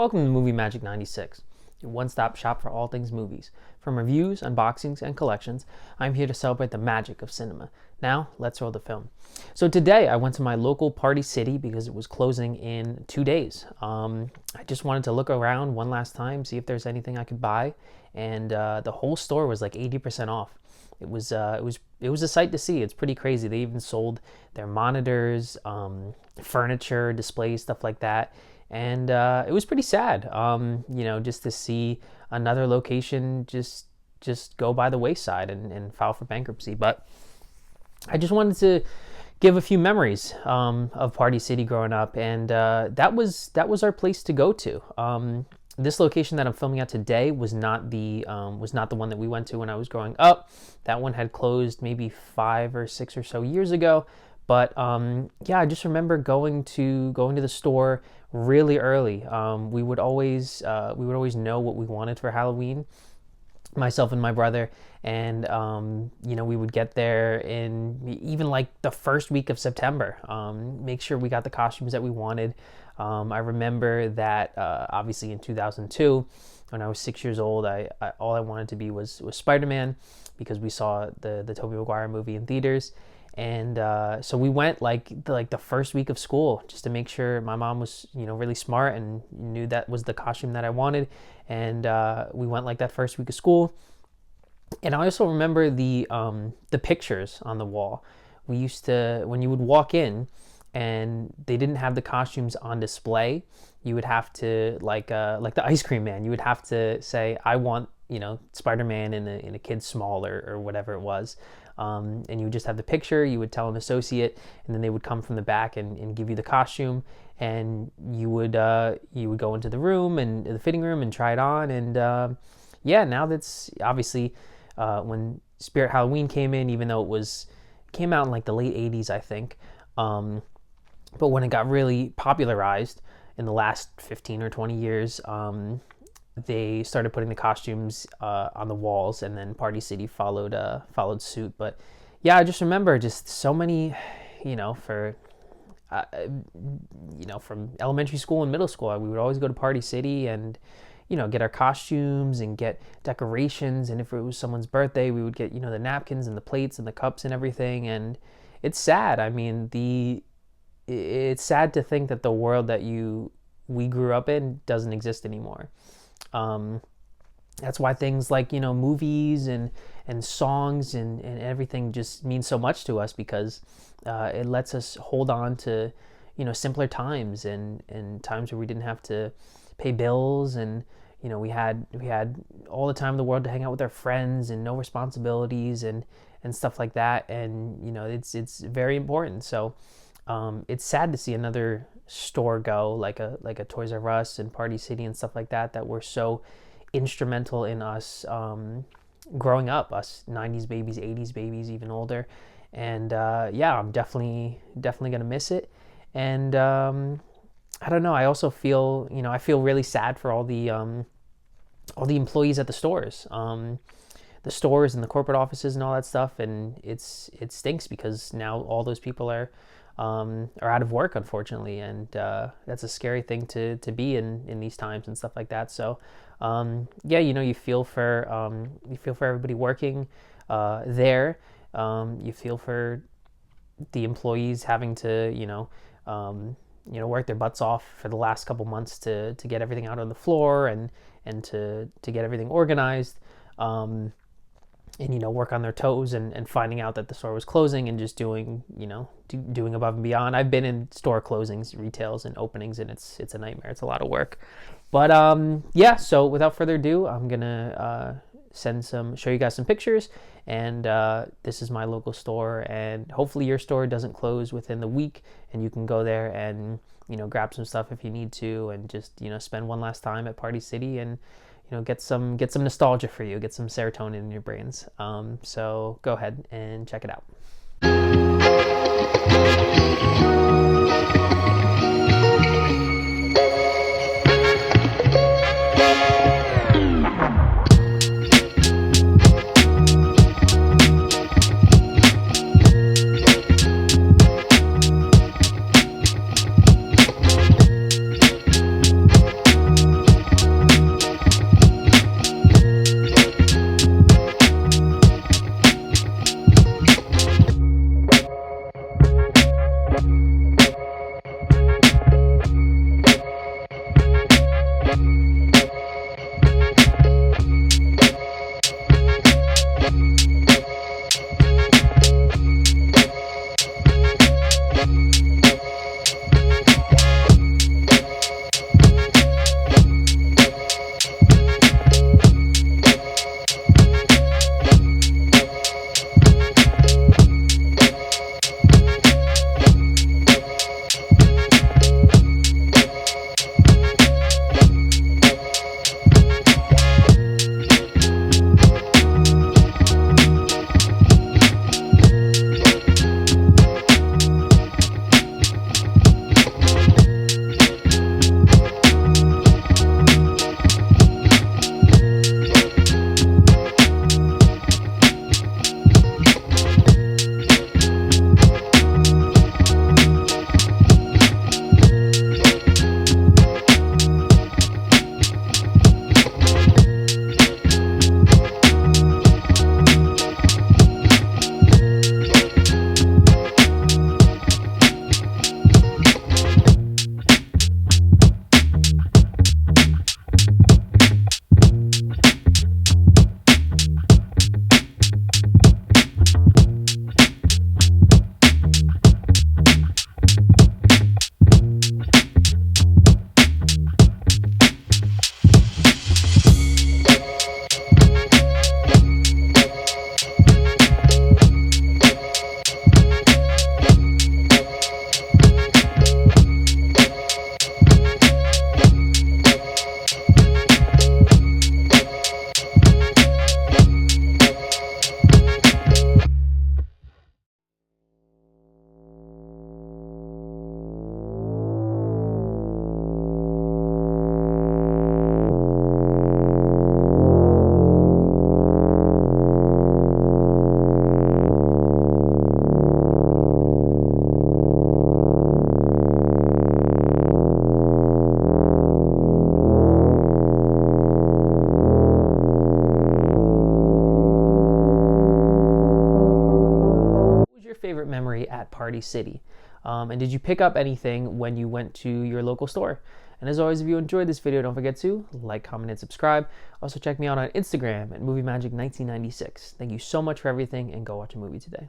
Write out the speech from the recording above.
Welcome to Movie Magic 96, your one-stop shop for all things movies. From reviews, unboxings, and collections, I'm here to celebrate the magic of cinema. Now, let's roll the film. So today, I went to my local Party City because it was closing in 2 days. I just wanted to look around one last time, see if there's anything I could buy, and the whole store was like 80% off. It was a sight to see. It's pretty crazy. They even sold their monitors, furniture, displays, stuff like that. And it was pretty sad, just to see another location just go by the wayside and file for bankruptcy. But I just wanted to give a few memories of Party City growing up, and that was our place to go to. This location that I'm filming at today was not the one that we went to when I was growing up. That one had closed maybe 5 or 6 or so years ago. But I just remember going to the store really early. We would always know what we wanted for Halloween, myself and my brother, and we would get there in even like the first week of September. Make sure we got the costumes that we wanted. I remember that obviously in 2002, when I was 6 years old, I all I wanted to be was Spider-Man, because we saw the Tobey Maguire movie in theaters. And so we went like the first week of school just to make sure my mom was, really smart and knew that was the costume that I wanted. And we went like that first week of school. And I also remember the pictures on the wall. We used to, when you would walk in and they didn't have the costumes on display, you would have to, like the ice cream man, you would have to say, I want, Spider-Man in a kid small or whatever it was. And you would just have the picture, you would tell an associate, and then they would come from the back and give you the costume, and you would go into the room and the fitting room and try it on. And now that's obviously when Spirit Halloween came in, even though came out in like the late 80s, I think. But when it got really popularized in the last 15 or 20 years, they started putting the costumes on the walls, and then Party City followed suit. But yeah, I just remember just so many, from elementary school and middle school, we would always go to Party City and, get our costumes and get decorations. And if it was someone's birthday, we would get, the napkins and the plates and the cups and everything. And it's sad. I mean, it's sad to think that the world that we grew up in doesn't exist anymore. That's why things like, movies and songs and everything just mean so much to us, because it lets us hold on to, simpler times and times where we didn't have to pay bills, and, we had all the time in the world to hang out with our friends and no responsibilities and stuff like that. And, it's very important. So it's sad to see another store go, like a Toys R Us and Party City and stuff like that were so instrumental in us growing up, us 90s babies, 80s babies, even older. And I'm definitely gonna miss it. And I don't know, I also feel I feel really sad for all the employees at the stores, and the corporate offices and all that stuff. And it stinks, because now all those people are out of work, unfortunately, and that's a scary thing to be in these times and stuff like that. So you feel for everybody working there. You feel for the employees having to work their butts off for the last couple months to get everything out on the floor and to get everything organized. And work on their toes and finding out that the store was closing and just doing above and beyond. I've been in store closings, retails, and openings, and it's a nightmare. It's a lot of work. But so without further ado, I'm gonna show you guys some pictures. And this is my local store, and hopefully your store doesn't close within the week, and you can go there and grab some stuff if you need to, and just spend one last time at Party City and get some nostalgia for you, get some serotonin in your brains. So go ahead and check it out. favorite memory at Party City? And did you pick up anything when you went to your local store? And as always, if you enjoyed this video, don't forget to like, comment, and subscribe. Also, check me out on Instagram at MovieMagic1996. Thank you so much for everything, and go watch a movie today.